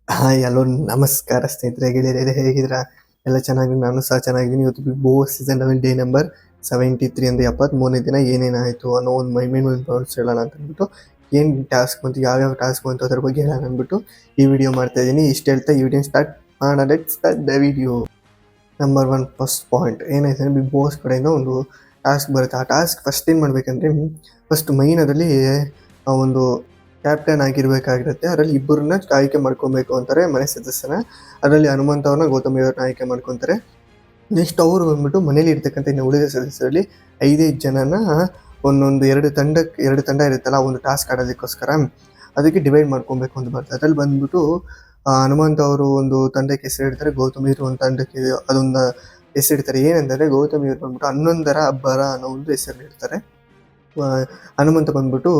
Hi hello ನಮಸ್ಕಾರ ಸ್ನೇಹಿತರೆ, ಗೆಳೆಯರೇ ಹೇಗಿದ್ದೀರಾ? ಎಲ್ಲ ಚೆನ್ನಾಗಿ, ನಾನು ಸಹ ಚೆನ್ನಾಗಿದ್ದೀನಿ. ಇವತ್ತು Bigg Boss season 11 day number 73 ಅಂದರೆ 73ನೇ ದಿನ ಏನೇನಾಯಿತು ಅನ್ನೋ ಒಂದು ಮೈಮೇನ್ ಹೇಳೋಣ ಅಂತ ಅಂದ್ಬಿಟ್ಟು, ಏನು ಟಾಸ್ಕ್ ಬಂತು, ಯಾವ್ಯಾವ ಟಾಸ್ಕ್ ಬಂತು ಅದ್ರ ಬಗ್ಗೆ ಹೇಳೋಣ ಅಂದ್ಬಿಟ್ಟು ಈ ವಿಡಿಯೋ ಮಾಡ್ತಾ ಇದ್ದೀನಿ. ಇಷ್ಟು ಹೇಳ್ತಾ ಈ ವಿಡಿಯೋ ಸ್ಟಾರ್ಟ್ ಮಾಡೋಣ. Let's start the video. Number 1 first point ಏನಾಯ್ತು, ಬಿಗ್ ಬಾಸ್ ಕಡೆಯಿಂದ ಒಂದು ಟಾಸ್ಕ್ ಬರುತ್ತೆ. ಆ ಟಾಸ್ಕ್ ಫಸ್ಟ್ ಏನು ಮಾಡಬೇಕಂದ್ರೆ, ಫಸ್ಟ್ ಮೈನ್ ಅದರಲ್ಲಿ ಒಂದು ಕ್ಯಾಪ್ಟನ್ ಆಗಿರಬೇಕಾಗಿರುತ್ತೆ. ಅದರಲ್ಲಿ ಇಬ್ಬರನ್ನ ಆಯ್ಕೆ ಮಾಡ್ಕೊಬೇಕು ಅಂತಾರೆ, ಮನೆ ಸದಸ್ಯನ. ಅದರಲ್ಲಿ ಹನುಮಂತ ಅವ್ರನ್ನ, ಗೌತಮಿ ಅವ್ರನ್ನ ಆಯ್ಕೆ ಮಾಡ್ಕೊತಾರೆ. ನೆಕ್ಸ್ಟ್ ಅವರು ಬಂದ್ಬಿಟ್ಟು ಮನೇಲಿ ಇರ್ತಕ್ಕಂಥ ಇನ್ನು ಉಳಿದ ಸದಸ್ಯರಲ್ಲಿ 5 ಜನನ ಒಂದೊಂದು ಎರಡು ತಂಡ ಇರುತ್ತಲ್ಲ, ಒಂದು ಟಾಸ್ಕ್ ಆಡೋದಕ್ಕೋಸ್ಕರ ಅದಕ್ಕೆ ಡಿವೈಡ್ ಮಾಡ್ಕೊಬೇಕು ಅಂತ ಬರ್ತದೆ. ಅದ್ರಲ್ಲಿ ಬಂದ್ಬಿಟ್ಟು ಹನುಮಂತ ಅವರು ಒಂದು ತಂಡಕ್ಕೆ ಹೆಸರಿಡ್ತಾರೆ, ಗೌತಮಿ ಅವರು ಒಂದು ತಂಡಕ್ಕೆ ಅದೊಂದು ಹೆಸರಿಡ್ತಾರೆ. ಏನಂದರೆ ಗೌತಮಿ ಅವರು ಬಂದ್ಬಿಟ್ಟು 11ರ ಅಬ್ಬರ ಅನ್ನೋ ಒಂದು ಹೆಸರಿಡ್ತಾರೆ. ಹನುಮಂತ ಬಂದ್ಬಿಟ್ಟು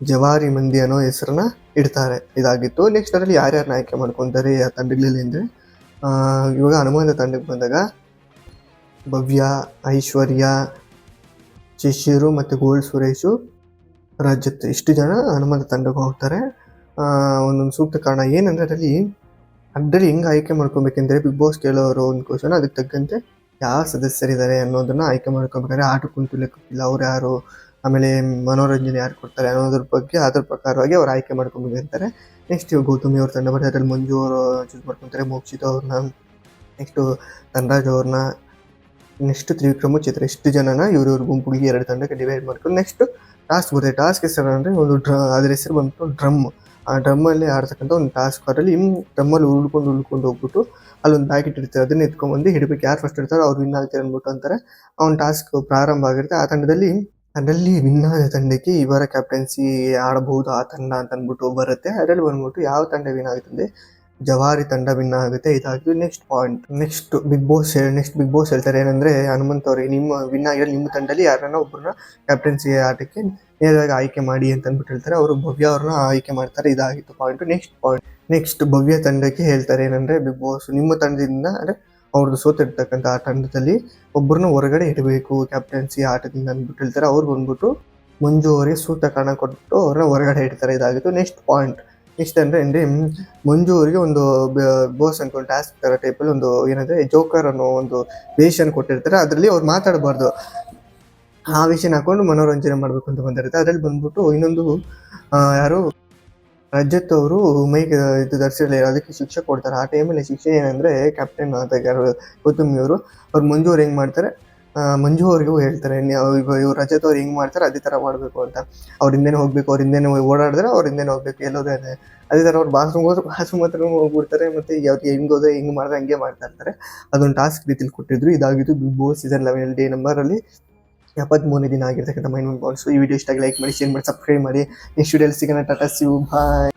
ಜವಾರಿ ಮಂದಿ ಅನ್ನೋ ಹೆಸರನ್ನ ಇಡ್ತಾರೆ. ಇದಾಗಿತ್ತು. ನೆಕ್ಸ್ಟ್ ಅದರಲ್ಲಿ ಯಾರ್ಯಾರನ್ನ ಆಯ್ಕೆ ಮಾಡ್ಕೊತಾರೆ ಆ ತಂಡಗಳಲ್ಲಿ ಅಂದರೆ, ಇವಾಗ ಹನುಮಂತ ತಂಡಕ್ಕೆ ಬಂದಾಗ ಭವ್ಯ, ಐಶ್ವರ್ಯ, ಶಿಶಿರು ಮತ್ತು ಗೋಲ್ಡ್ ಸುರೇಶು, ರಜತ್ ಇಷ್ಟು ಜನ ಹನುಮಂತ ತಂಡಕ್ಕೆ ಹೋಗ್ತಾರೆ. ಒಂದೊಂದು ಸೂಕ್ತ ಕಾರಣ ಏನಂದರೆ, ಅದರಲ್ಲಿ ಹೆಂಗೆ ಆಯ್ಕೆ ಮಾಡ್ಕೊಬೇಕೆಂದರೆ, ಬಿಗ್ ಬಾಸ್ ಕೇಳೋರು ಒಂದು ಕ್ವಶನ್, ಅದಕ್ಕೆ ತಕ್ಕಂತೆ ಯಾವ ಸದಸ್ಯರಿದ್ದಾರೆ ಅನ್ನೋದನ್ನ ಆಯ್ಕೆ ಮಾಡ್ಕೊಬೇಕಾದ್ರೆ ಆಟ ಕುಂತುಲೆಕ್ಕಿಲ್ಲ ಅವ್ರು ಯಾರು, ಆಮೇಲೆ ಮನೋರಂಜನೆ ಯಾರು ಕೊಡ್ತಾರೆ ಅನ್ನೋದ್ರ ಬಗ್ಗೆ ಅದ್ರ ಪ್ರಕಾರವಾಗಿ ಅವ್ರು ಆಯ್ಕೆ ಮಾಡ್ಕೊಬೇಕಂತಾರೆ. ನೆಕ್ಸ್ಟ್ ಗೌತಮಿ ಅವ್ರ ತಂಡ ಬರುತ್ತೆ, ಅದ್ರಲ್ಲಿ ಮಂಜು ಅವರು ಚೂಸ್ ಮಾಡ್ಕೊತಾರೆ, ಮೋಕ್ಷಿತ ಅವ್ರನ್ನ, ನೆಕ್ಸ್ಟು ಧನರಾಜ್ ಅವ್ರನ್ನ, ನೆಕ್ಸ್ಟ್ ತ್ರಿವಿಕ್ರಮ, ಚಿತ್ರ, ಇಷ್ಟು ಜನನ ಇವ್ರ ಗುಂಪಿಗೆ 2 ತಂಡಕ್ಕೆ ಡಿವೈಡ್ ಮಾಡ್ಕೊಂಡು ನೆಕ್ಸ್ಟ್ ಟಾಸ್ಕ್ ಬರುತ್ತೆ. ಟಾಸ್ಕ್ ಹೆಸರು ಅಂದರೆ ಒಂದು ಅದ್ರ ಹೆಸರು ಬಂದ್ಬಿಟ್ಟು ಡ್ರಮ್. ಆ ಡ್ರಮ್ಮಲ್ಲಿ ಆಡ್ತಕ್ಕಂಥ ಒಂದು ಟಾಸ್ಕ್. ಅದರಲ್ಲಿ ಡ್ರಮ್ಮಲ್ಲಿ ಉಳ್ಕೊಂಡು ಹೋಗ್ಬಿಟ್ಟು ಅಲ್ಲೊಂದು ಪ್ಯಾಕೆಟ್ ಇರ್ತಾರೆ, ಅದನ್ನ ಎತ್ಕೊಂಡ್ಬಂದು ಹಿಡಿಬೇಕು. ಯಾರು ಫಸ್ಟ್ ಇರ್ತಾರೋ ಅವ್ರು ವಿನ್ ಆಗ್ತಾರೆ ಅಂದ್ಬಿಟ್ಟು ಅಂತಾರೆ. ಅವ್ನ ಟಾಸ್ಕ್ ಪ್ರಾರಂಭ ಆಗಿರುತ್ತೆ. ಆ ತಂಡದಲ್ಲಿ ವಿನ್ ಆದ ತಂಡಕ್ಕೆ ಇವರ ಕ್ಯಾಪ್ಟನ್ಸಿ ಆಡಬಹುದು ಆ ತಂಡ ಅಂತ ಅಂದ್ಬಿಟ್ಟು ಬರುತ್ತೆ. ಅದರಲ್ಲಿ ಬಂದ್ಬಿಟ್ಟು ಯಾವ ತಂಡ ವಿನ್ ಆಗುತ್ತದೆ, ಜವಾರಿ ತಂಡ ವಿನ್ ಆಗುತ್ತೆ. ಇದಾಗಿದ್ದು next point. Next Bigg Boss ಹೇಳ್ತಾರೆ ಏನಂದ್ರೆ, ಹನುಮಂತ್ ಅವ್ರಿಗೆ ನಿಮ್ಮ ವಿನ್ ಆಗಿರೋ ನಿಮ್ಮ ತಂಡದಲ್ಲಿ ಯಾರನ್ನ ಒಬ್ಬರನ್ನ ಕ್ಯಾಪ್ಟನ್ಸಿ ಆಟಕ್ಕೆ ನೇರವಾಗಿ ಆಯ್ಕೆ ಮಾಡಿ ಅಂತ ಅಂದ್ಬಿಟ್ಟು ಹೇಳ್ತಾರೆ. ಅವರು ಭವ್ಯ ಅವ್ರನ್ನ ಆಯ್ಕೆ ಮಾಡ್ತಾರೆ. ಇದಾಗಿತ್ತು ಪಾಯಿಂಟ್. ನೆಕ್ಸ್ಟ್ ಭವ್ಯ ತಂಡಕ್ಕೆ ಹೇಳ್ತಾರೆ ಏನಂದ್ರೆ, ಬಿಗ್ ಬಾಸ್ ನಿಮ್ಮ ತಂಡದಿಂದ ಅಂದ್ರೆ ಅವ್ರದ್ದು ಸೋತಿರ್ತಕ್ಕಂಥ ಆ ತಂಡದಲ್ಲಿ ಒಬ್ಬರನ್ನ ಹೊರಗಡೆ ಇಡಬೇಕು ಕ್ಯಾಪ್ಟನ್ಸಿ ಆಟದಿಂದ ಅಂದ್ಬಿಟ್ಟು ಹೇಳ್ತಾರೆ. ಅವ್ರು ಬಂದ್ಬಿಟ್ಟು ಮಂಜು ಅವರಿಗೆ ಸೂಕ್ತ ಕಾರಣ ಕೊಟ್ಟು ಅವ್ರನ್ನ ಹೊರಗಡೆ ಇಡ್ತಾರೆ. ಇದಾಗಿತ್ತು ನೆಕ್ಸ್ಟ್ ಪಾಯಿಂಟ್. ನೆಕ್ಸ್ಟ್ ಅಂದರೆ ಮಂಜು ಅವರಿಗೆ ಒಂದು ಬಾಸ್ ಅಂತ ಒಂದು ಟಾಸ್ಕ್ ಥರ ಟೈಪಲ್ಲಿ ಒಂದು ಏನಂದರೆ ಜೋಕರ್ ಅನ್ನೋ ಒಂದು ವೇಷನ ಕೊಟ್ಟಿರ್ತಾರೆ. ಅದರಲ್ಲಿ ಅವ್ರು ಮಾತಾಡಬಾರ್ದು, ಆ ವೇಷನ ಹಾಕೊಂಡು ಮನೋರಂಜನೆ ಮಾಡಬೇಕು ಅಂತ ಬಂದಿರುತ್ತೆ. ಅದರಲ್ಲಿ ಬಂದ್ಬಿಟ್ಟು ಇನ್ನೊಂದು ಯಾರು ರಜತ್ ಅವರು ಮೈಗೆ ಇದು ಧರಿಸಿರಲಿಲ್ಲ, ಅದಕ್ಕೆ ಶಿಕ್ಷೆ ಕೊಡ್ತಾರೆ. ಆ ಟೈಮಲ್ಲಿ ಶಿಕ್ಷೆ ಏನಂದರೆ, ಕ್ಯಾಪ್ಟನ್ ಆದಾಗ ಯಾರು ಗೌತಮಿ ಅವರು, ಅವ್ರು ಮಂಜು ಅವ್ರು ಹೆಂಗೆ ಮಾಡ್ತಾರೆ, ಮಂಜು ಅವ್ರಿಗೂ ಹೇಳ್ತಾರೆ ಇವ್ರು ರಜತ್ ಅವ್ರು ಹೆಂಗೆ ಮಾಡ್ತಾರೆ ಅದೇ ಥರ ಮಾಡಬೇಕು ಅಂತ. ಅವ್ರ ಹಿಂದೆನೇ ಹೋಗಬೇಕು, ಅವ್ರ ಹಿಂದೆನೇ ಓಡಾಡಿದ್ರೆ ಅವ್ರ ಹಿಂದೆನೇ ಹೋಗ್ಬೇಕು, ಎಲ್ಲೋದೇ ಅದೇ ಥರ ಅವ್ರು ಬಾತ್ರೂಮ್ ಹೋದ್ರೆ ಬಾತ್ರೂಮ್ ಹತ್ರ ಹೋಗ್ಬಿಡ್ತಾರೆ. ಮತ್ತು ಅವ್ರಿಗೆ ಹೆಂಗೆ ಹೋದ್ರೆ ಹೆಂಗೆ ಮಾಡಿದ್ರೆ ಹಂಗೆ ಮಾಡ್ತಾ ಇರ್ತಾರೆ. ಅದೊಂದು ಟಾಸ್ಕ್ ರೀತಿಲಿ ಕೊಟ್ಟಿದ್ರು. ಇದಾಗಿದ್ದು ಬಿಗ್ ಬಾಸ್ ಸೀಸನ್ 11 ಡೇ ನಂಬರಲ್ಲಿ 73ನೇ ದಿನ ಆಗಿರ್ತಕ್ಕಂಥ ಮೈನ್ ಬಾಲ್ಸ್. ಈ ವಿಡಿಯೋ ಇಷ್ಟ ಆಗಿ ಲೈಕ್ ಮಾಡಿ, ಶೇರ್ ಮಾಡಿ, ಸಬ್ಸ್ಕ್ರೈಬ್ ಮಾಡಿ. ನೆಕ್ಸ್ಟ್ ವಿಡಿಯೋಲಿ ಸಿಗೋಣ. Tata, see you, bye.